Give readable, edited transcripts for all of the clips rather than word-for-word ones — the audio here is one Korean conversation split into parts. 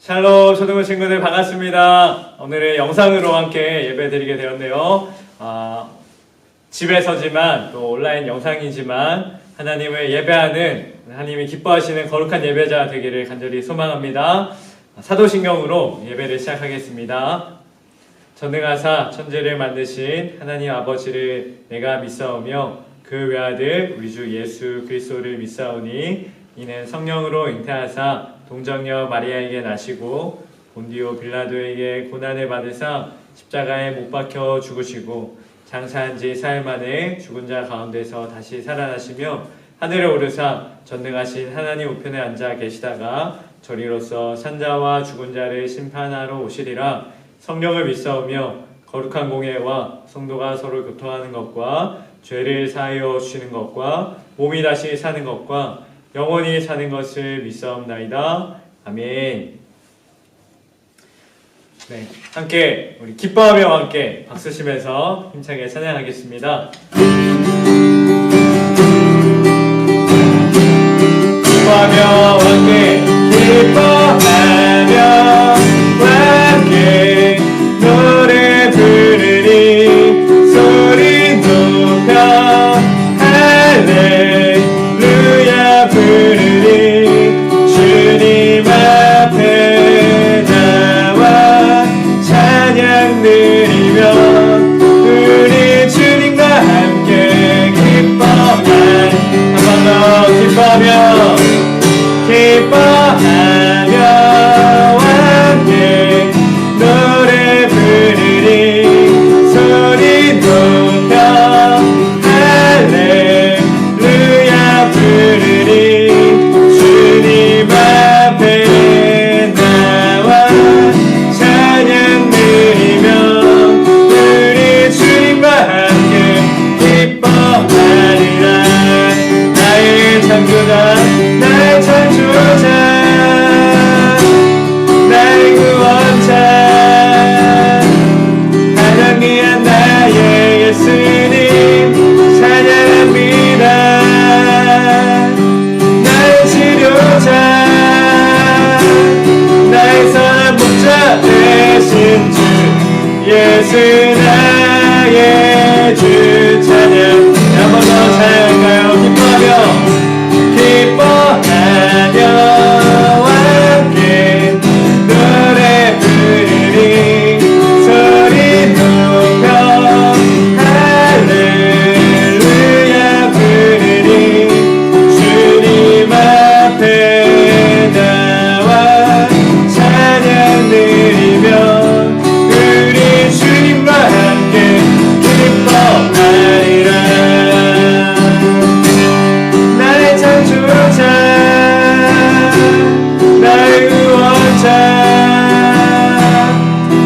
샬롬 초등부 친구들 반갑습니다. 오늘은 영상으로 함께 예배드리게 되었네요. 집에서지만 또 온라인 영상이지만 하나님을 예배하는, 하나님이 기뻐하시는 거룩한 예배자 되기를 간절히 소망합니다. 사도신경으로 예배를 시작하겠습니다. 전능하사 천지를 만드신 하나님 아버지를 내가 믿사오며 그 외아들 우리 주 예수 그리스도를 믿사오니 이는 성령으로 잉태하사 동정녀 마리아에게 나시고 본디오 빌라도에게 고난을 받으사 십자가에 못 박혀 죽으시고 장사한 지 사흘 만에 죽은 자 가운데서 다시 살아나시며 하늘에 오르사 전능하신 하나님 우편에 앉아 계시다가 저리로서 산자와 죽은 자를 심판하러 오시리라. 성령을 믿사오며 거룩한 공예와 성도가 서로 교통하는 것과 죄를 사하여 주시는 것과 몸이 다시 사는 것과 영원히 사는 것을 믿사옵나이다. 아멘. 네, 함께 우리 기뻐하며 함께 박수 치면서 힘차게 찬양하겠습니다. 기뻐하며 함께 기뻐하며 함께 노래 부르리 소리 높여 할렐루야 부르리 주님 앞에 나와 찬양 드리며 우리 주님과 함께 기뻐하며 한 번 더 기뻐하며 함께 노래 부르리 소리 높여 할렐루야 부르리 주님 앞에 나와 찬양 드리며 우리 주님과 함께 기뻐하리라. 나의 창조자 나의 창조자 나의 구원자 가장 귀한 나의 예수님 찬양합니다. 나의 치료자 나의 선한 목자 되신 주 예수 나의 주 찬양. 한 번 더 찬양할까요? 기뻐하며 함께 노래 부르리 소리 높여 할렐루야 부르리 주님 앞에 나와 찬양 드리며 우리 주님과 함께 기뻐하리라. 나의 창조자 나의 구원자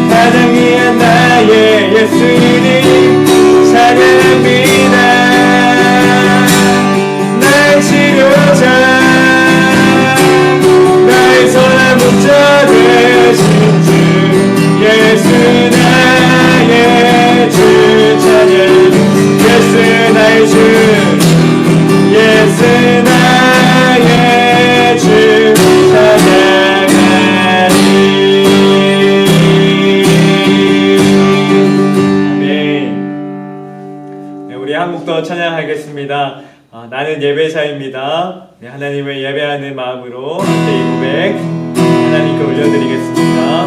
가장 귀한 나의 예수님 찬양합니다. 나의 치료자 나의 선한 목자 되신 주 예수 나의 주 찬양. 예수 나의 주 예수 나의 주 찬양하리. 아멘. 네, 우리 한 곡 더 찬양하겠습니다. 나는 예배자입니다. 네, 하나님을 예배하는 마음으로 함께 이 고백 하나님께 올려드리겠습니다.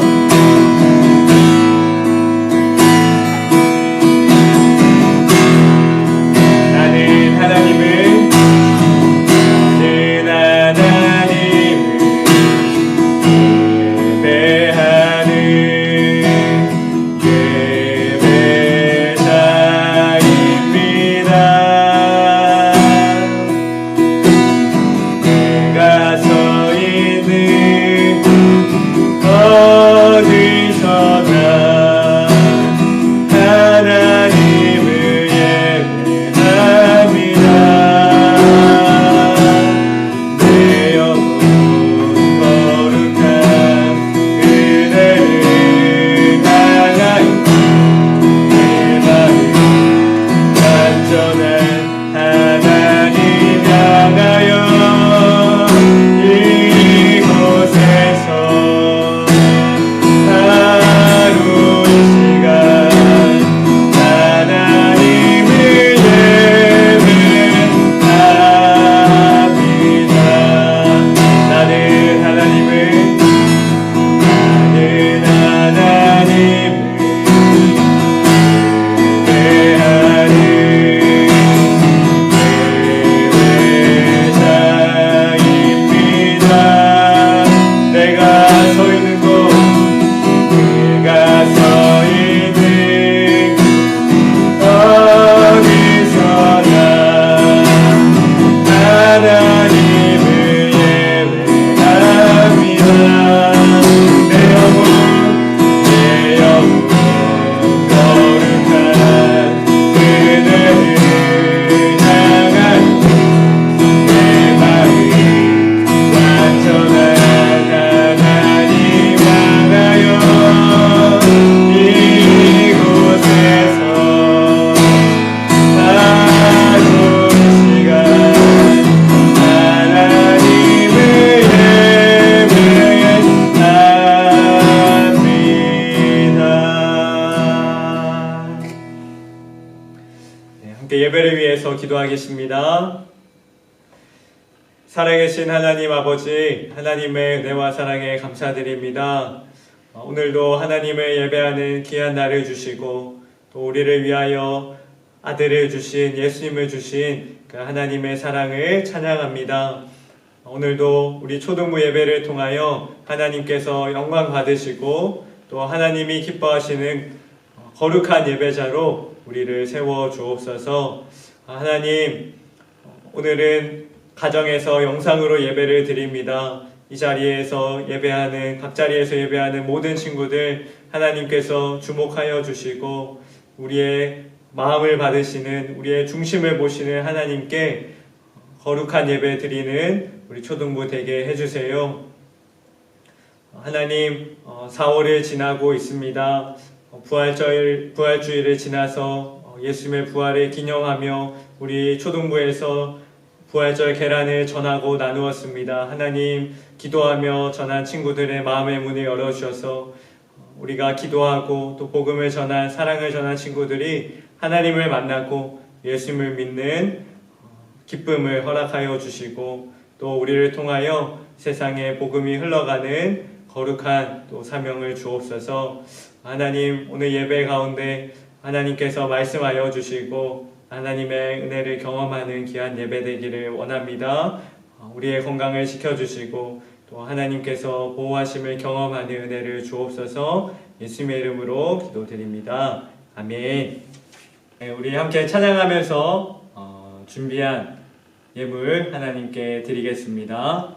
나는 하나님을 서 있는 위해서 기도하겠습니다. 살아계신 하나님 아버지, 하나님의 은혜와 사랑에 감사드립니다. 오늘도 하나님을 예배하는 귀한 날을 주시고 또 우리를 위하여 아들을 주신 예수님을 주신 그 하나님의 사랑을 찬양합니다. 오늘도 우리 초등부 예배를 통하여 하나님께서 영광 받으시고 또 하나님이 기뻐하시는 거룩한 예배자로 우리를 세워 주옵소서. 하나님, 오늘은 가정에서 영상으로 예배를 드립니다. 이 자리에서 예배하는, 각 자리에서 예배하는 모든 친구들 하나님께서 주목하여 주시고 우리의 마음을 받으시는, 우리의 중심을 보시는 하나님께 거룩한 예배 드리는 우리 초등부 되게 해주세요. 하나님, 4월을 지나고 있습니다. 부활주일을 지나서 예수님의 부활을 기념하며 우리 초등부에서 부활절 계란을 전하고 나누었습니다. 하나님, 기도하며 전한 친구들의 마음의 문을 열어주셔서 우리가 기도하고 또 복음을 전한, 사랑을 전한 친구들이 하나님을 만나고 예수님을 믿는 기쁨을 허락하여 주시고 또 우리를 통하여 세상에 복음이 흘러가는 거룩한 또 사명을 주옵소서. 하나님, 오늘 예배 가운데 하나님께서 말씀하여 주시고 하나님의 은혜를 경험하는 귀한 예배 되기를 원합니다. 우리의 건강을 지켜주시고 또 하나님께서 보호하심을 경험하는 은혜를 주옵소서. 예수님의 이름으로 기도드립니다. 아멘. 우리 함께 찬양하면서 준비한 예물 하나님께 드리겠습니다.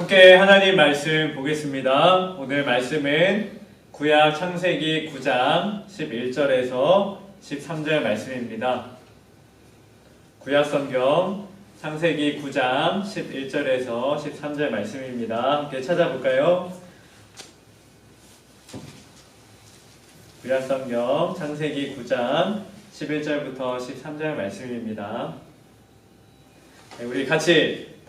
함께 하나님 말씀 보겠습니다. 오늘 말씀은 구약 창세기 9장 11절에서 13절 말씀입니다. 구약 성경 창세기 9장 11절에서 13절 말씀입니다. 함께 찾아볼까요? 구약 성경 창세기 9장 11절부터 13절 말씀입니다. 우리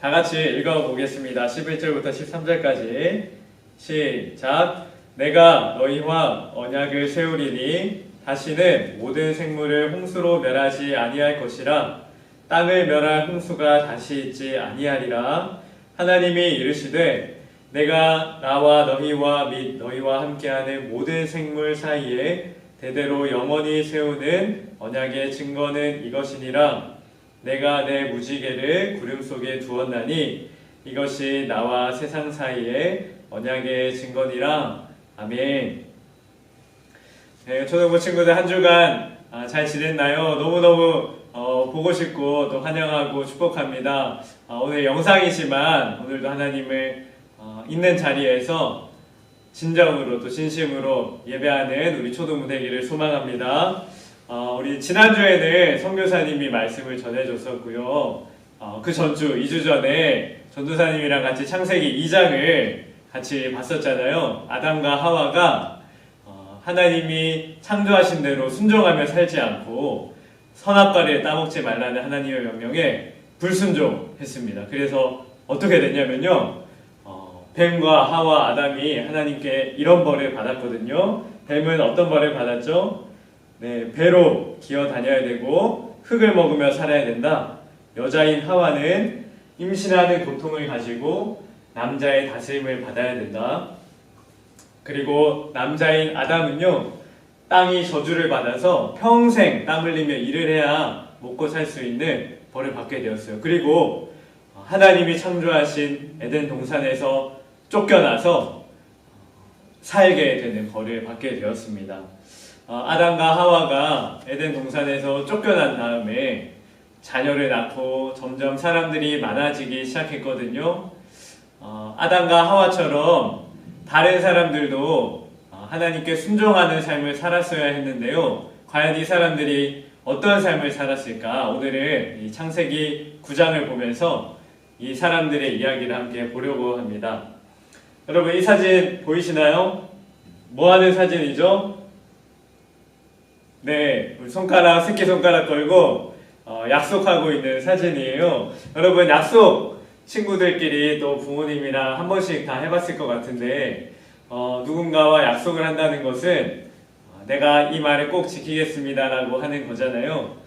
다 같이 읽어보겠습니다. 11절부터 13절까지 시작. 내가 너희와 언약을 세우리니 다시는 모든 생물을 홍수로 멸하지 아니할 것이라. 땅을 멸할 홍수가 다시 있지 아니하리라. 하나님이 이르시되 내가 나와 너희와 및 너희와 함께하는 모든 생물 사이에 대대로 영원히 세우는 언약의 증거는 이것이니라. 내가 내 무지개를 구름 속에 두었나니 이것이 나와 세상 사이에 언약의 증거니라. 아멘. 네, 초등부 친구들 한 주간 잘 지냈나요? 너무너무 보고 싶고 또 환영하고 축복합니다. 오늘 영상이지만 오늘도 하나님을 있는 자리에서 진정으로 또 진심으로 예배하는 우리 초등부 되기를 소망합니다. 우리 지난주에는 선교사님이 말씀을 전해줬었고요. 그 전주 2주 전에 전도사님이랑 같이 창세기 2장을 같이 봤었잖아요. 아담과 하와가 하나님이 창조하신 대로 순종하며 살지 않고 선악과를 따먹지 말라는 하나님의 명령에 불순종했습니다. 그래서 어떻게 됐냐면요, 뱀과 하와, 아담이 하나님께 이런 벌을 받았거든요. 뱀은 어떤 벌을 받았죠? 네, 배로 기어 다녀야 되고 흙을 먹으며 살아야 된다. 여자인 하와는 임신하는 고통을 가지고 남자의 다스림을 받아야 된다. 그리고 남자인 아담은요, 땅이 저주를 받아서 평생 땀 흘리며 일을 해야 먹고 살 수 있는 벌을 받게 되었어요. 그리고 하나님이 창조하신 에덴 동산에서 쫓겨나서 살게 되는 벌을 받게 되었습니다. 아담과 하와가 에덴 동산에서 쫓겨난 다음에 자녀를 낳고 점점 사람들이 많아지기 시작했거든요. 아담과 하와처럼 다른 사람들도 하나님께 순종하는 삶을 살았어야 했는데요. 과연 이 사람들이 어떤 삶을 살았을까? 오늘은 이 창세기 9장을 보면서 이 사람들의 이야기를 함께 보려고 합니다. 여러분, 이 사진 보이시나요? 뭐 하는 사진이죠? 네, 손가락, 새끼손가락 걸고 약속하고 있는 사진이에요. 여러분, 약속 친구들끼리 또 부모님이랑 한 번씩 다 해봤을 것 같은데 누군가와 약속을 한다는 것은 내가 이 말을 꼭 지키겠습니다라고 하는 거잖아요.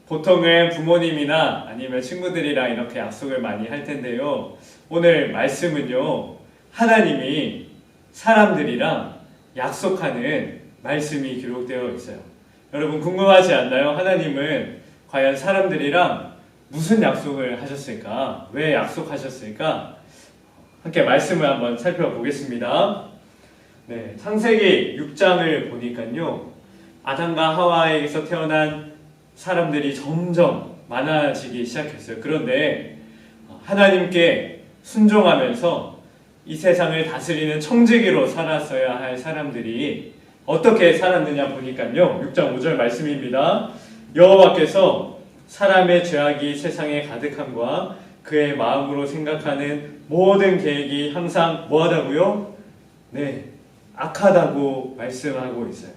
보통은 부모님이나 아니면 친구들이랑 이렇게 약속을 많이 할 텐데요. 오늘 말씀은요, 하나님이 사람들이랑 약속하는 말씀이 기록되어 있어요. 여러분, 궁금하지 않나요? 하나님은 과연 사람들이랑 무슨 약속을 하셨을까? 왜 약속하셨을까? 함께 말씀을 한번 살펴보겠습니다. 네, 창세기 6장을 보니까요, 아담과 하와에게서 태어난 사람들이 점점 많아지기 시작했어요. 그런데 하나님께 순종하면서 이 세상을 다스리는 청지기로 살았어야 할 사람들이 어떻게 살았느냐 보니까요, 6장 5절 말씀입니다. 여호와께서 사람의 죄악이 세상에 가득함과 그의 마음으로 생각하는 모든 계획이 항상 뭐하다고요? 네, 악하다고 말씀하고 있어요.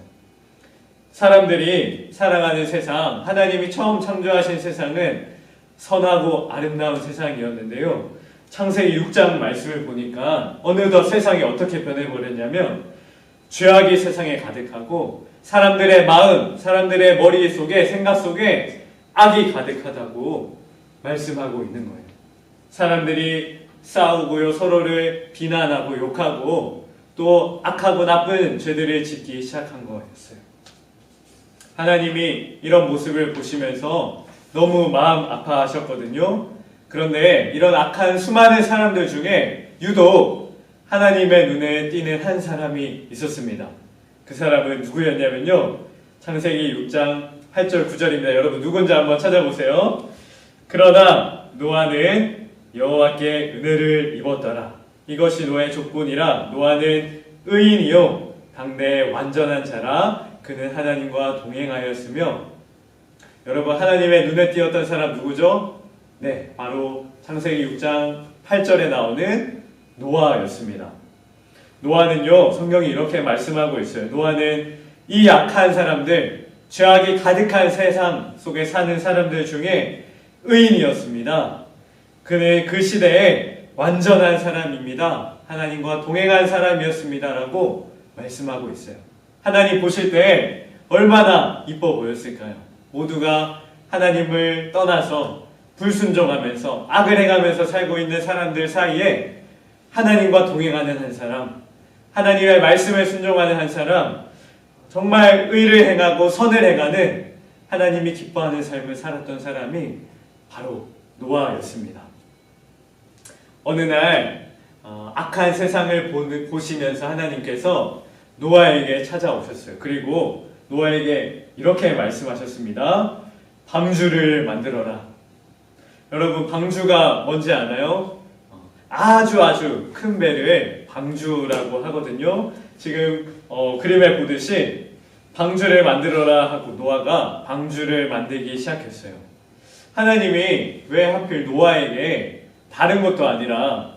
사람들이 살아가는 세상, 하나님이 처음 창조하신 세상은 선하고 아름다운 세상이었는데요. 창세기 6장 말씀을 보니까 어느덧 세상이 어떻게 변해버렸냐면 죄악이 세상에 가득하고 사람들의 마음, 사람들의 머릿속에, 생각 속에 악이 가득하다고 말씀하고 있는 거예요. 사람들이 싸우고요, 서로를 비난하고 욕하고 또 악하고 나쁜 죄들을 짓기 시작한 거였어요. 하나님이 이런 모습을 보시면서 너무 마음 아파하셨거든요. 그런데 이런 악한 수많은 사람들 중에 유독 하나님의 눈에 띄는 한 사람이 있었습니다. 그 사람은 누구였냐면요, 창세기 6장 8절 9절입니다. 여러분, 누군지 한번 찾아보세요. 그러나 노아는 여호와께 은혜를 입었더라. 이것이 노아의 조건이라. 노아는 의인이요 당대의 완전한 자라. 그는 하나님과 동행하였으며. 여러분, 하나님의 눈에 띄었던 사람 누구죠? 네, 바로 창세기 6장 8절에 나오는 노아였습니다. 노아는요, 성경이 이렇게 말씀하고 있어요. 노아는 이 악한 사람들, 죄악이 가득한 세상 속에 사는 사람들 중에 의인이었습니다. 그는 그 시대에 완전한 사람입니다. 하나님과 동행한 사람이었습니다. 라고 말씀하고 있어요. 하나님 보실 때 얼마나 이뻐 보였을까요? 모두가 하나님을 떠나서 불순종하면서 악을 행하면서 살고 있는 사람들 사이에 하나님과 동행하는 한 사람, 하나님의 말씀에 순종하는 한 사람, 정말 의를 행하고 선을 행하는 하나님이 기뻐하는 삶을 살았던 사람이 바로 노아였습니다. 어느 날 악한 세상을 보시면서 하나님께서 노아에게 찾아오셨어요. 그리고 노아에게 이렇게 말씀하셨습니다. 방주를 만들어라. 여러분, 방주가 뭔지 아나요? 아주 큰 배를 방주라고 하거든요. 지금 그림에 보듯이 방주를 만들어라 하고 노아가 방주를 만들기 시작했어요. 하나님이 왜 하필 노아에게 다른 것도 아니라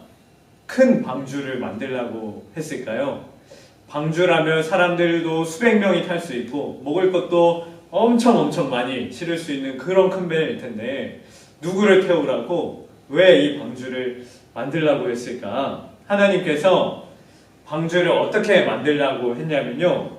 큰 방주를 만들라고 했을까요? 방주라면 사람들도 수백 명이 탈 수 있고 먹을 것도 엄청 많이 실을 수 있는 그런 큰 배일 텐데 누구를 태우라고 왜 이 방주를 만들라고 했을까? 하나님께서 방주를 어떻게 만들라고 했냐면요,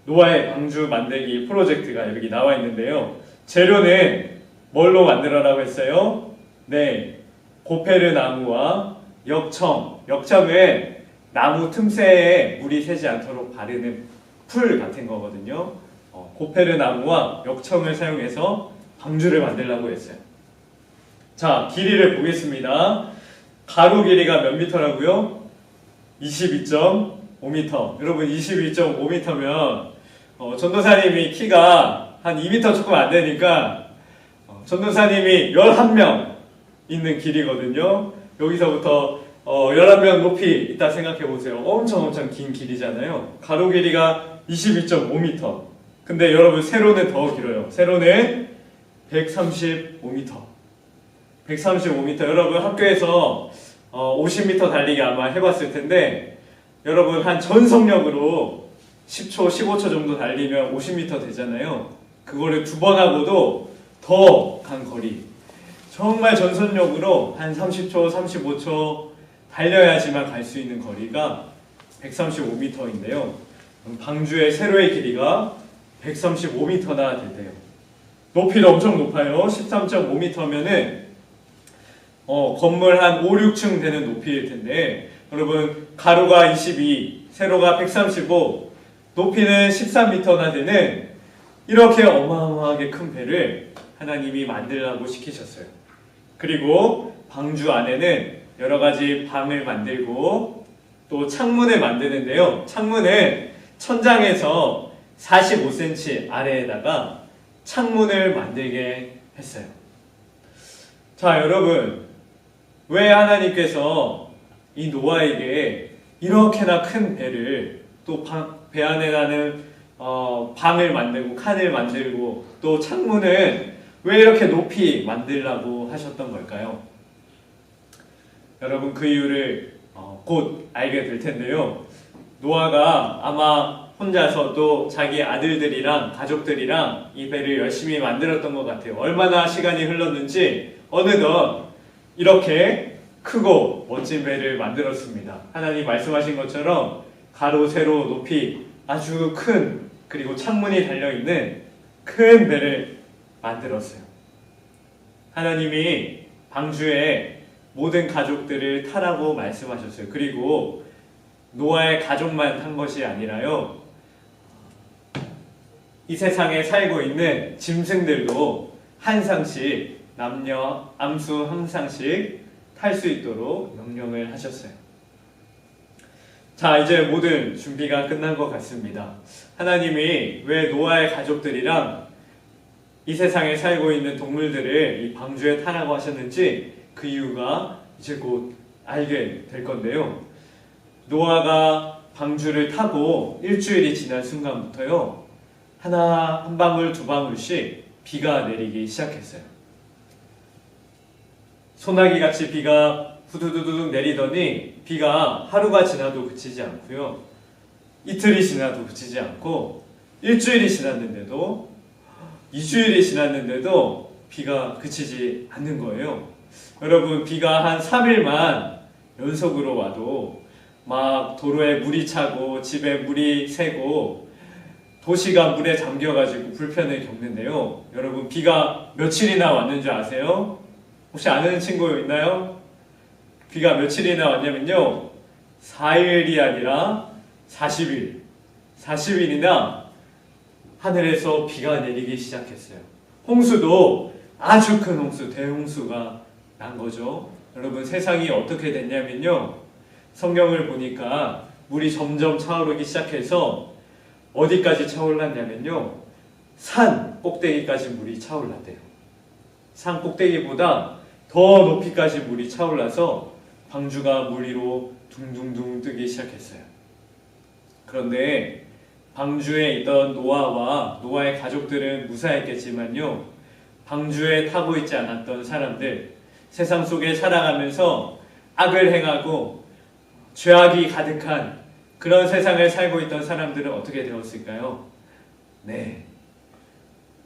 노아의 방주 만들기 프로젝트가 여기 나와 있는데요, 재료는 뭘로 만들어라고 했어요? 네, 고페르 나무와 역청은 나무 틈새에 물이 새지 않도록 바르는 풀 같은 거거든요. 고페르 나무와 역청을 사용해서 방주를 만들라고 했어요. 자, 길이를 보겠습니다. 가로 길이가 몇 미터라고요? 22.5m. 여러분 22.5m면 전도사님이 키가 한 2m 조금 안 되니까 전도사님이 11명 있는 길이거든요. 여기서부터 11명 높이 있다 생각해 보세요. 엄청 긴 길이잖아요. 가로 길이가 22.5m. 근데 여러분 세로는 더 길어요. 세로는 135m. 135m. 여러분 학교에서 50m 달리기 아마 해봤을 텐데, 여러분 한 전속력으로 10초, 15초 정도 달리면 50m 되잖아요. 그거를 2번 하고도 더 간 거리. 정말 전속력으로 한 30초, 35초 달려야지만 갈 수 있는 거리가 135m인데요. 방주의 세로의 길이가 135m나 된대요. 높이도 엄청 높아요. 13.5m면은 건물 한 5, 6층 되는 높이일 텐데, 여러분 가로가 22, 세로가 135, 높이는 13m나 되는 이렇게 어마어마하게 큰 배를 하나님이 만들라고 시키셨어요. 그리고 방주 안에는 여러 가지 방을 만들고 또 창문을 만드는데요, 창문은 천장에서 45cm 아래에다가 창문을 만들게 했어요. 자, 여러분, 왜 하나님께서 이 노아에게 이렇게나 큰 배를, 또 배 안에 나는 방을 만들고 칸을 만들고 또 창문을 왜 이렇게 높이 만들라고 하셨던 걸까요? 여러분 그 이유를 곧 알게 될 텐데요, 노아가 아마 혼자서도 자기 아들들이랑 가족들이랑 이 배를 열심히 만들었던 것 같아요. 얼마나 시간이 흘렀는지 어느덧 이렇게 크고 멋진 배를 만들었습니다. 하나님 말씀하신 것처럼 가로, 세로, 높이 아주 큰, 그리고 창문이 달려있는 큰 배를 만들었어요. 하나님이 방주에 모든 가족들을 타라고 말씀하셨어요. 그리고 노아의 가족만 탄 것이 아니라요, 이 세상에 살고 있는 짐승들도 한 쌍씩, 남녀 암수 한 쌍씩 탈 수 있도록 명령을 하셨어요. 자, 이제 모든 준비가 끝난 것 같습니다. 하나님이 왜 노아의 가족들이랑 이 세상에 살고 있는 동물들을 이 방주에 타라고 하셨는지 그 이유가 이제 곧 알게 될 건데요, 노아가 방주를 타고 일주일이 지난 순간부터요, 하나, 한 방울, 두 방울씩 비가 내리기 시작했어요. 소나기 같이 비가 후두두둑 내리더니 비가 하루가 지나도 그치지 않고요, 이틀이 지나도 그치지 않고, 일주일이 지났는데도, 2주일이 지났는데도 비가 그치지 않는 거예요. 여러분, 비가 한 3일만 연속으로 와도 막 도로에 물이 차고 집에 물이 새고 도시가 물에 잠겨가지고 불편을 겪는데요, 여러분 비가 며칠이나 왔는지 아세요? 혹시 아는 친구 있나요? 비가 며칠이나 왔냐면요, 4일이 아니라 40일, 40일이나 하늘에서 비가 내리기 시작했어요. 홍수도 아주 큰 홍수, 대홍수가 난 거죠. 여러분, 세상이 어떻게 됐냐면요, 성경을 보니까 물이 점점 차오르기 시작해서 어디까지 차올랐냐면요, 산 꼭대기까지 물이 차올랐대요. 산 꼭대기보다 더 높이까지 물이 차올라서 방주가 물 위로 둥둥둥 뜨기 시작했어요. 그런데 방주에 있던 노아와 노아의 가족들은 무사했겠지만요, 방주에 타고 있지 않았던 사람들, 세상 속에 살아가면서 악을 행하고 죄악이 가득한 그런 세상을 살고 있던 사람들은 어떻게 되었을까요? 네.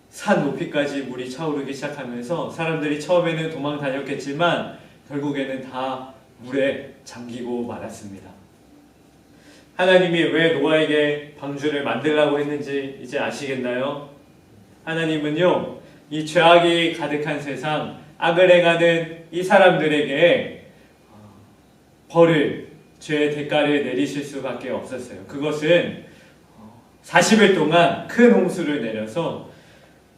산 높이까지 물이 차오르기 시작하면서 사람들이 처음에는 도망 다녔겠지만 결국에는 다 물에 잠기고 말았습니다. 하나님이 왜 노아에게 방주를 만들라고 했는지 이제 아시겠나요? 하나님은요, 이 죄악이 가득한 세상, 악을 행하는 이 사람들에게 벌을, 죄의 대가를 내리실 수밖에 없었어요. 그것은 40일 동안 큰 홍수를 내려서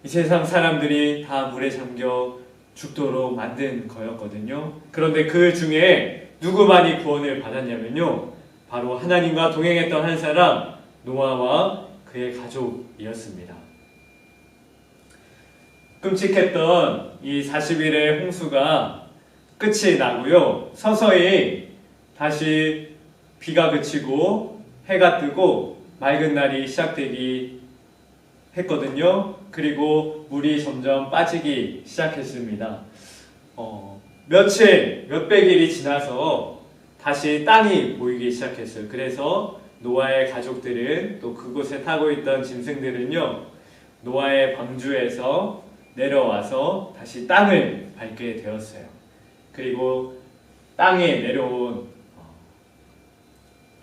이 세상 사람들이 다 물에 잠겨 죽도록 만든 거였거든요. 그런데 그 중에 누구만이 구원을 받았냐면요, 바로 하나님과 동행했던 한 사람, 노아와 그의 가족이었습니다. 끔찍했던 이 40일의 홍수가 끝이 나고요, 서서히 다시 비가 그치고 해가 뜨고 맑은 날이 시작되기 했거든요. 그리고 물이 점점 빠지기 시작했습니다. 며칠, 몇백 일이 지나서 다시 땅이 보이기 시작했어요. 그래서 노아의 가족들은, 또 그곳에 타고 있던 짐승들은요, 노아의 방주에서 내려와서 다시 땅을 밟게 되었어요. 그리고 땅에 내려온,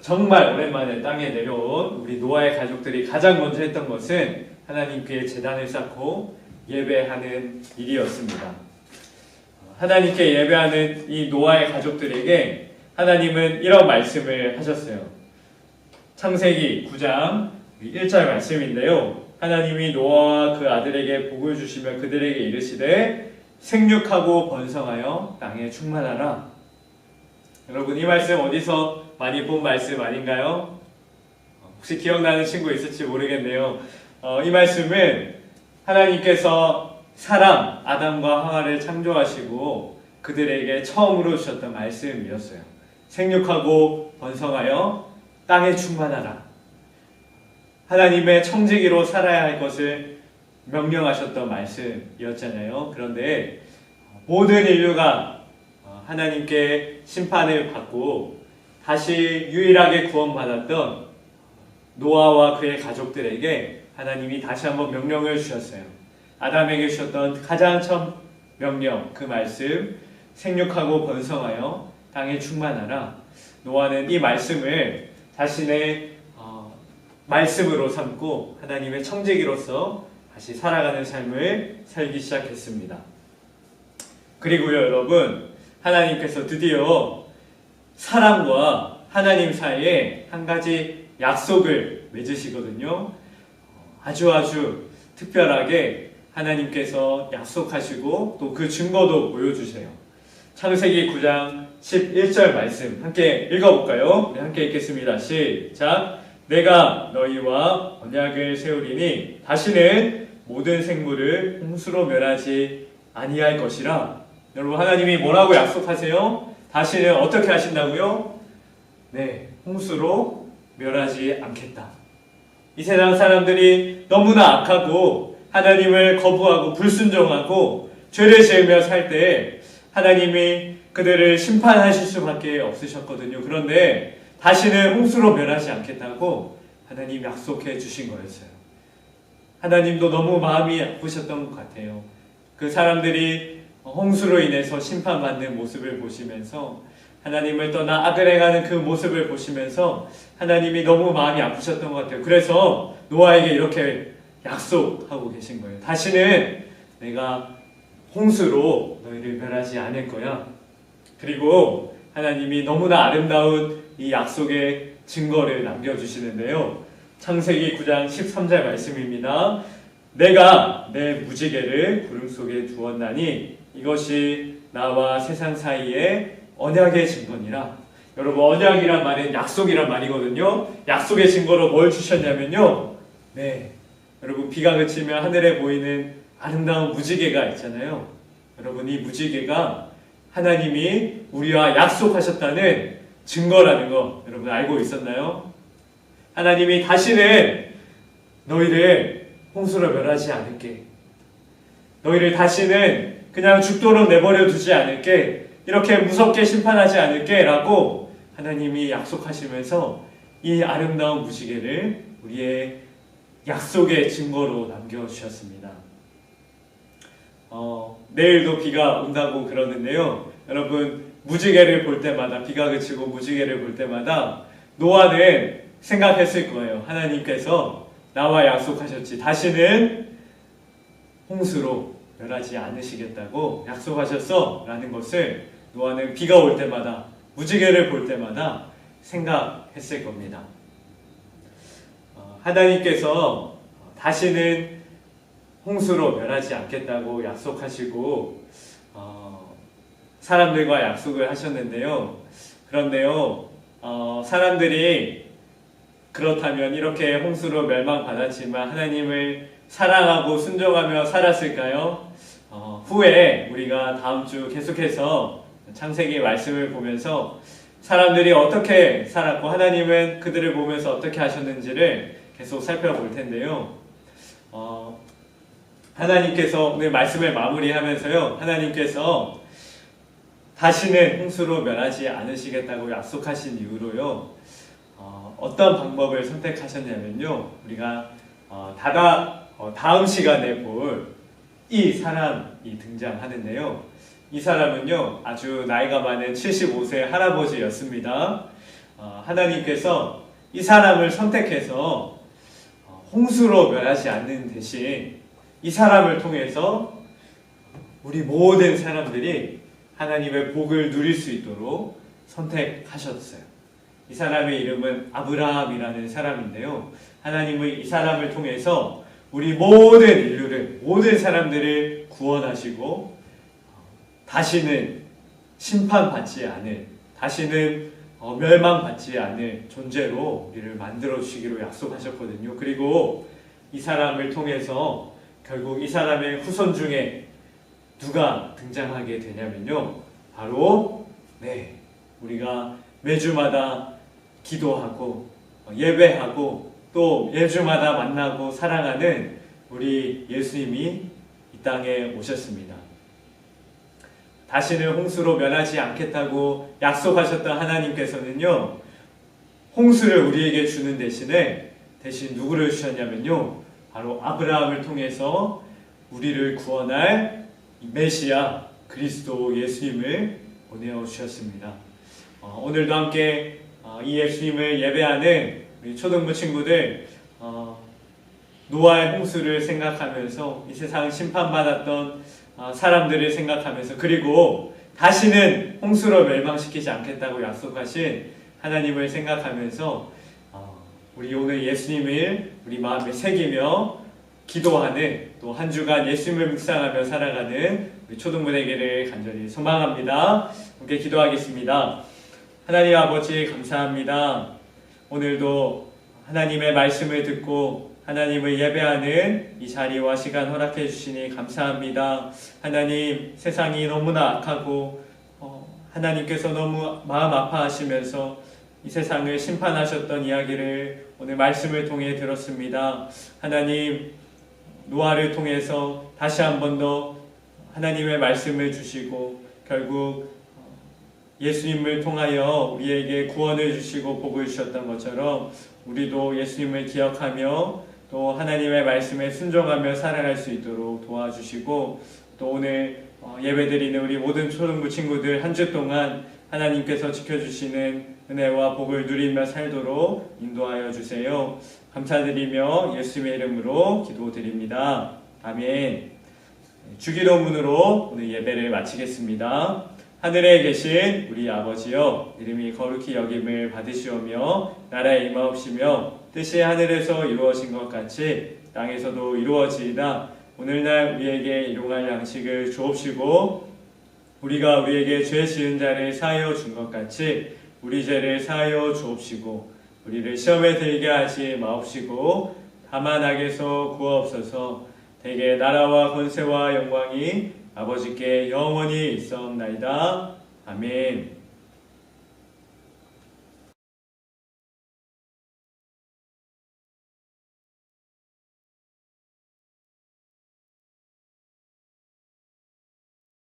정말 오랜만에 땅에 내려온 우리 노아의 가족들이 가장 먼저 했던 것은 하나님께 제단을 쌓고 예배하는 일이었습니다. 하나님께 예배하는 이 노아의 가족들에게 하나님은 이런 말씀을 하셨어요. 창세기 9장 1절 말씀인데요, 하나님이 노아와 그 아들에게 복을 주시며 그들에게 이르시되 생육하고 번성하여 땅에 충만하라. 여러분, 이 말씀 어디서 많이 본 말씀 아닌가요? 혹시 기억나는 친구 있을지 모르겠네요. 이 말씀은 하나님께서 사람 아담과 하와를 창조하시고 그들에게 처음으로 주셨던 말씀이었어요. 생육하고 번성하여 땅에 충만하라. 하나님의 청지기로 살아야 할 것을 명령하셨던 말씀이었잖아요. 그런데 모든 인류가 하나님께 심판을 받고 다시 유일하게 구원받았던 노아와 그의 가족들에게 하나님이 다시 한번 명령을 주셨어요. 아담에게 주셨던 가장 첫 명령, 그 말씀, 생육하고 번성하여 땅에 충만하라. 노아는 이 말씀을 자신의 말씀으로 삼고 하나님의 청지기로서 다시 살아가는 삶을 살기 시작했습니다. 그리고요, 여러분, 하나님께서 드디어 사람과 하나님 사이에 한 가지 약속을 맺으시거든요. 아주 특별하게 하나님께서 약속하시고 또 그 증거도 보여주세요. 창세기 9장 11절 말씀 함께 읽어볼까요? 네, 함께 읽겠습니다. 시작. 내가 너희와 언약을 세우리니 다시는 모든 생물을 홍수로 멸하지 아니할 것이라. 여러분, 하나님이 뭐라고 약속하세요? 다시는 어떻게 하신다고요? 네, 홍수로 멸하지 않겠다. 이 세상 사람들이 너무나 악하고 하나님을 거부하고 불순종하고 죄를 지으며 살 때 하나님이 그들을 심판하실 수밖에 없으셨거든요. 그런데 다시는 홍수로 멸하지 않겠다고 하나님 약속해 주신 거였어요. 하나님도 너무 마음이 아프셨던 것 같아요. 그 사람들이 홍수로 인해서 심판받는 모습을 보시면서, 하나님을 떠나 악을 행하는 그 모습을 보시면서 하나님이 너무 마음이 아프셨던 것 같아요. 그래서 노아에게 이렇게 약속하고 계신 거예요. 다시는 내가 홍수로 너희를 멸하지 않을 거야. 그리고 하나님이 너무나 아름다운 이 약속의 증거를 남겨주시는데요. 창세기 9장 13절 말씀입니다. 내가 내 무지개를 구름 속에 두었나니 이것이 나와 세상 사이에 언약의 증거니라. 여러분, 언약이란 말은 약속이란 말이거든요. 약속의 증거로 뭘 주셨냐면요, 네, 여러분, 비가 그치면 하늘에 보이는 아름다운 무지개가 있잖아요. 여러분, 이 무지개가 하나님이 우리와 약속하셨다는 증거라는 거 여러분 알고 있었나요? 하나님이 다시는 너희를 홍수로 멸하지 않을게. 너희를 다시는 그냥 죽도록 내버려 두지 않을게, 이렇게 무섭게 심판하지 않을게 라고 하나님이 약속하시면서 이 아름다운 무지개를 우리의 약속의 증거로 남겨주셨습니다. 내일도 비가 온다고 그러는데요. 여러분, 무지개를 볼 때마다, 비가 그치고 무지개를 볼 때마다 노아는 생각했을 거예요. 하나님께서 나와 약속하셨지, 다시는 홍수로 멸하지 않으시겠다고 약속하셨어 라는 것을 노아는 비가 올 때마다, 무지개를 볼 때마다 생각했을 겁니다. 하나님께서 다시는 홍수로 멸하지 않겠다고 약속하시고 사람들과 약속을 하셨는데요. 그런데요, 사람들이 그렇다면 이렇게 홍수로 멸망받았지만 하나님을 사랑하고 순종하며 살았을까요? 후에 우리가 다음 주 계속해서 창세기 말씀을 보면서 사람들이 어떻게 살았고 하나님은 그들을 보면서 어떻게 하셨는지를 계속 살펴볼 텐데요. 하나님께서 오늘 말씀을 마무리하면서요, 하나님께서 다시는 홍수로 멸하지 않으시겠다고 약속하신 이후로요, 어떤 방법을 선택하셨냐면요, 우리가 다음 시간에 볼 이 사람이 등장하는데요. 이 사람은요, 아주 나이가 많은 75세 할아버지였습니다. 하나님께서 이 사람을 선택해서 홍수로 멸하지 않는 대신 이 사람을 통해서 우리 모든 사람들이 하나님의 복을 누릴 수 있도록 선택하셨어요. 이 사람의 이름은 아브라함이라는 사람인데요. 하나님은 이 사람을 통해서 우리 모든 인류를, 모든 사람들을 구원하시고 다시는 심판받지 않을, 다시는 멸망받지 않을 존재로 우리를 만들어 주시기로 약속하셨거든요. 그리고 이 사람을 통해서 결국 이 사람의 후손 중에 누가 등장하게 되냐면요, 바로 우리가 매주마다 기도하고 예배하고 또 매주마다 만나고 사랑하는 우리 예수님이 이 땅에 오셨습니다. 다시는 홍수로 멸하지 않겠다고 약속하셨던 하나님께서는요, 홍수를 우리에게 주는 대신 누구를 주셨냐면요, 바로 아브라함을 통해서 우리를 구원할 메시아 그리스도 예수님을 보내어 주셨습니다. 오늘도 함께 이 예수님을 예배하는 우리 초등부 친구들, 노아의 홍수를 생각하면서 이 세상 심판받았던 사람들을 생각하면서, 그리고 다시는 홍수로 멸망시키지 않겠다고 약속하신 하나님을 생각하면서 우리 오늘 예수님을 우리 마음에 새기며 기도하는, 또 한 주간 예수님을 묵상하며 살아가는 우리 초등부 되기를 간절히 소망합니다. 함께 기도하겠습니다. 하나님 아버지, 감사합니다. 오늘도 하나님의 말씀을 듣고 하나님을 예배하는 이 자리와 시간 허락해 주시니 감사합니다. 하나님, 세상이 너무나 악하고 하나님께서 너무 마음 아파하시면서 이 세상을 심판하셨던 이야기를 오늘 말씀을 통해 들었습니다. 하나님, 노아를 통해서 다시 한 번 더 하나님의 말씀을 주시고 결국 예수님을 통하여 우리에게 구원을 주시고 복을 주셨던 것처럼 우리도 예수님을 기억하며 또 하나님의 말씀에 순종하며 살아갈 수 있도록 도와주시고, 또 오늘 예배드리는 우리 모든 초등부 친구들 한 주 동안 하나님께서 지켜주시는 은혜와 복을 누리며 살도록 인도하여 주세요. 감사드리며 예수님의 이름으로 기도드립니다. 아멘. 주기도문으로 오늘 예배를 마치겠습니다. 하늘에 계신 우리 아버지여, 이름이 거룩히 여김을 받으시오며 나라에 임하옵시며 뜻이 하늘에서 이루어진 것 같이 땅에서도 이루어지이다. 오늘날 우리에게 일용할 양식을 주옵시고 우리가 우리에게 죄 지은 자를 사하여 준 것 같이 우리 죄를 사하여 주옵시고 우리를 시험에 들게 하지 마옵시고 다만 악에서 구하옵소서. 대개 나라와 권세와 영광이 아버지께 영원히 있사옵나이다. 아멘.